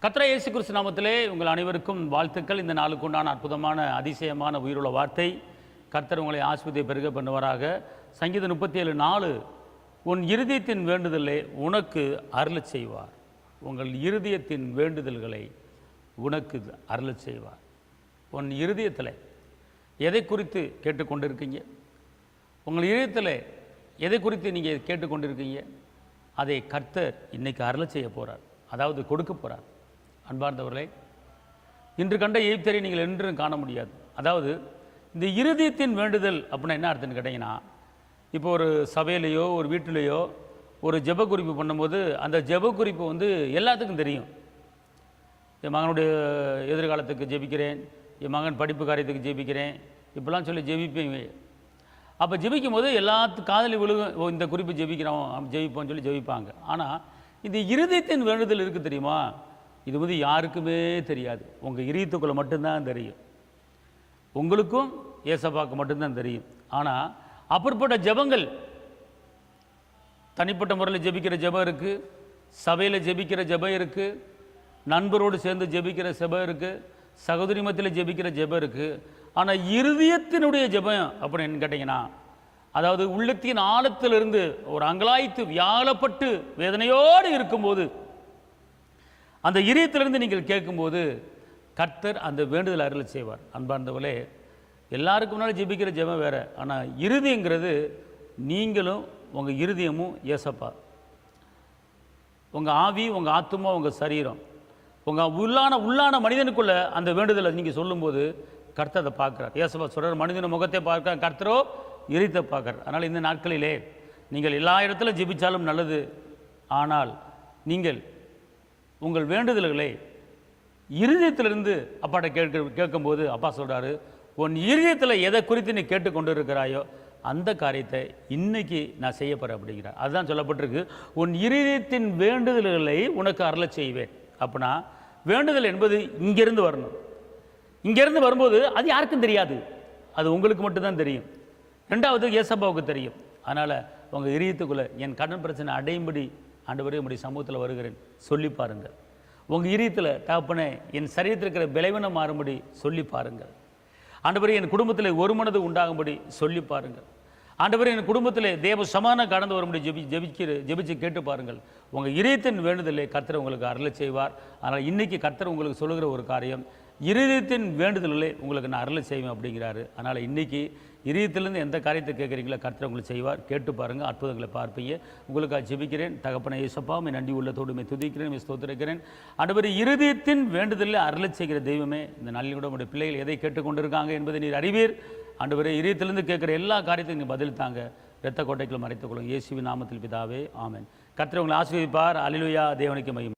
கர்த்தர் இயேசு கிறிஸ்து நாமத்திலே உங்கள் அனைவருக்கும் வாழ்த்துக்கள். இந்த நாளுக்கு உண்டான அற்புதமான அதிசயமான உயிருள்ள வார்த்தை. கர்த்தர் உங்களை ஆஸ்பத்திரியை பெருக பண்ணுவாராக. சங்கீதம் 37:4, உன் இருதயத்தின் வேண்டுதலை உனக்கு அருளச் செய்வார். உங்கள் இருதயத்தின் வேண்டுதல்களை உனக்கு அருளச் செய்வார். உன் இருதயத்தில் எதை குறித்து கேட்டுக்கொண்டிருக்கீங்க? உங்கள் இதயத்தில் எதை குறித்து நீங்கள் கேட்டுக்கொண்டிருக்கீங்க? அதை கர்த்தர் இன்னைக்கு அருளச் செய்ய போகிறார், அதாவது கொடுக்க போகிறார். அன்பார்ந்தவர்களே, இன்று கண்ட எய்ப்தரை நீங்கள் என்றும் காண முடியாது. அதாவது இந்த இருதயத்தின் வேண்டுதல் அப்படின்னா என்ன அர்த்தம்னு கேட்டிங்கன்னா, இப்போ ஒரு சபையிலையோ ஒரு வீட்டிலையோ ஒரு ஜெப குறிப்பு பண்ணும்போது அந்த ஜெப குறிப்பு எல்லாத்துக்கும் தெரியும். என் மகனுடைய எதிர்காலத்துக்கு ஜெபிக்கிறேன், என் மகன் படிப்பு காரியத்துக்கு ஜெபிக்கிறேன், இப்படிலாம் சொல்லி ஜெபிப்பேன். அப்போ ஜெபிக்கும் போது எல்லாத்துக்கும் காதலி விழுகும், இந்த குறிப்பு ஜெபிக்கிறோம் ஜெபிப்போம்னு சொல்லி ஜெபிப்பாங்க. ஆனால் இந்த இருதயத்தின் வேண்டுதல் இருக்குது தெரியுமா, இது யாருக்குமே தெரியாது. உங்கள் இதயத்துக்குள்ளே மட்டும்தான் தெரியும், உங்களுக்கும் ஏசப்பாக்கு மட்டும்தான் தெரியும். ஆனால் அப்படிப்பட்ட ஜெபங்கள், தனிப்பட்ட முறையில் ஜெபிக்கிற ஜெபம் இருக்குது, சபையில் ஜெபிக்கிற ஜெபம் இருக்குது, நண்பரோடு சேர்ந்து ஜெபிக்கிற ஜெபம் இருக்குது, சகோதரி மத்தியில் ஜெபிக்கிற ஜெபம் இருக்குது. ஆனால் இருதயத்தினுடைய ஜெபம் அப்படின்னு கேட்டிங்கன்னா, அதாவது உள்ளத்தின் ஆழத்திலிருந்து ஒரு அங்கலாய்த்து வியாழப்பட்டு வேதனையோடு இருக்கும்போது அந்த இதயத்திலிருந்து நீங்கள் கேட்கும்போது கர்த்தர் அந்த வேண்டுதல் அருளச் செய்வார். அன்பார்ந்தவர்களே, எல்லாருக்கும் முன்னாடி ஜெபிக்கிற ஜெபம் வேறு. ஆனால் இருதயங்கிறது நீங்களும் உங்கள் இருதயமும் ஏசப்பா, உங்கள் ஆவி, உங்கள் ஆத்துமா, உங்கள் சரீரம், உங்கள் உள்ளான மனிதனுக்குள்ள அந்த வேண்டுதலை நீங்கள் சொல்லும்போது கர்த்தர் அதை பார்க்குறார். ஏசப்பா சொல்கிறார், மனிதன முகத்தை பார்க்குறார், கர்த்தரோ இருதயத்தை பார்க்குறார். அதனால் இந்த நாட்களிலே நீங்கள் எல்லா இடத்துலையும் ஜெபிச்சாலும் நல்லது. ஆனால் நீங்கள் உங்கள் வேண்டுதல்களை இருதயத்திலிருந்து அப்பாட்ட கேட்கும்போது அப்பா சொல்கிறாரு, உன் இருதயத்தில் எதை குறித்து நீ கேட்டுக்கொண்டு இருக்கிறாயோ அந்த காரியத்தை இன்னைக்கு நான் செய்ய போகிறேன் அப்படிங்கிறார். அதுதான் சொல்லப்பட்டிருக்கு, உன் இருதயத்தின் வேண்டுதல்களை உனக்கு அருளச் செய்வேன். அப்படின்னா வேண்டுதல் என்பது இங்கேருந்து வரணும். இங்கேருந்து வரும்போது அது யாருக்கும் தெரியாது, அது உங்களுக்கு மட்டும்தான் தெரியும். ரெண்டாவது ஏசப்பாவுக்கு தெரியும். அதனால் உங்கள் இதயத்துக்குள்ளே என் கடன் பிரச்சனை அடையும்படி ஆண்டவரே உம்முடைய சமூகத்தில் வருகிறேன் சொல்லி பாருங்கள். உங்கள் இதயத்தில் தகப்பனே என் சரீரத்தில் இருக்கிற பலவீனம் மாறும்படி சொல்லி பாருங்கள். ஆண்டவரே என் குடும்பத்தில் ஒரு மனது உண்டாகும்படி சொல்லி பாருங்கள். ஆண்டவரே என் குடும்பத்தில் தேவ சமானம் கடந்து வரும்படி ஜெபிச்சு கேட்டு பாருங்கள். உங்கள் இதயத்தின் வேண்டுதலை கர்த்தர் உங்களுக்கு அருளச் செய்வார். அதனால் இன்றைக்கி கர்த்தர் உங்களுக்கு சொல்லுகிற ஒரு காரியம், இருதயத்தின் வேண்டுதல்களை உங்களுக்கு நான் அருளச் செய்வேன் அப்படிங்கிறாரு. அதனால் இன்றைக்கி இதயத்திலேருந்து எந்த காரியத்தை கேட்குறீங்களோ கர்த்தர் உங்களுக்கு செய்வார். கேட்டு பாருங்கள், அற்புதங்களை பார்ப்பீங்க. உங்களுக்காக ஜெபிக்கிறேன். தகப்பனை இயேசப்பா, நன்றி உள்ளத்தோடு துதிக்கிறேன், ஸ்தோத்திரிக்கிறேன். ஆண்டவரே, இருதயத்தின் வேண்டுதலில் அருளச் செய்கிற தெய்வமே, இந்த நாளில் கூட உடைய பிள்ளைகள் எதை கேட்டுக்கொண்டிருக்காங்க என்பதை நீர் அறிவீர். ஆண்டவரே, இதயத்திலிருந்து கேட்குற எல்லா காரியத்தையும் நீங்கள் பதில் தாங்க. இரத்த கோட்டைக்குள்ள மறைத்துக் கொள்ளும். இயேசுவின் நாமத்தில் பிதாவே, ஆமென். கர்த்தர் உங்களை ஆசீர்வதிப்பார். அல்லேலூயா. தேவனுக்கு மகிமை.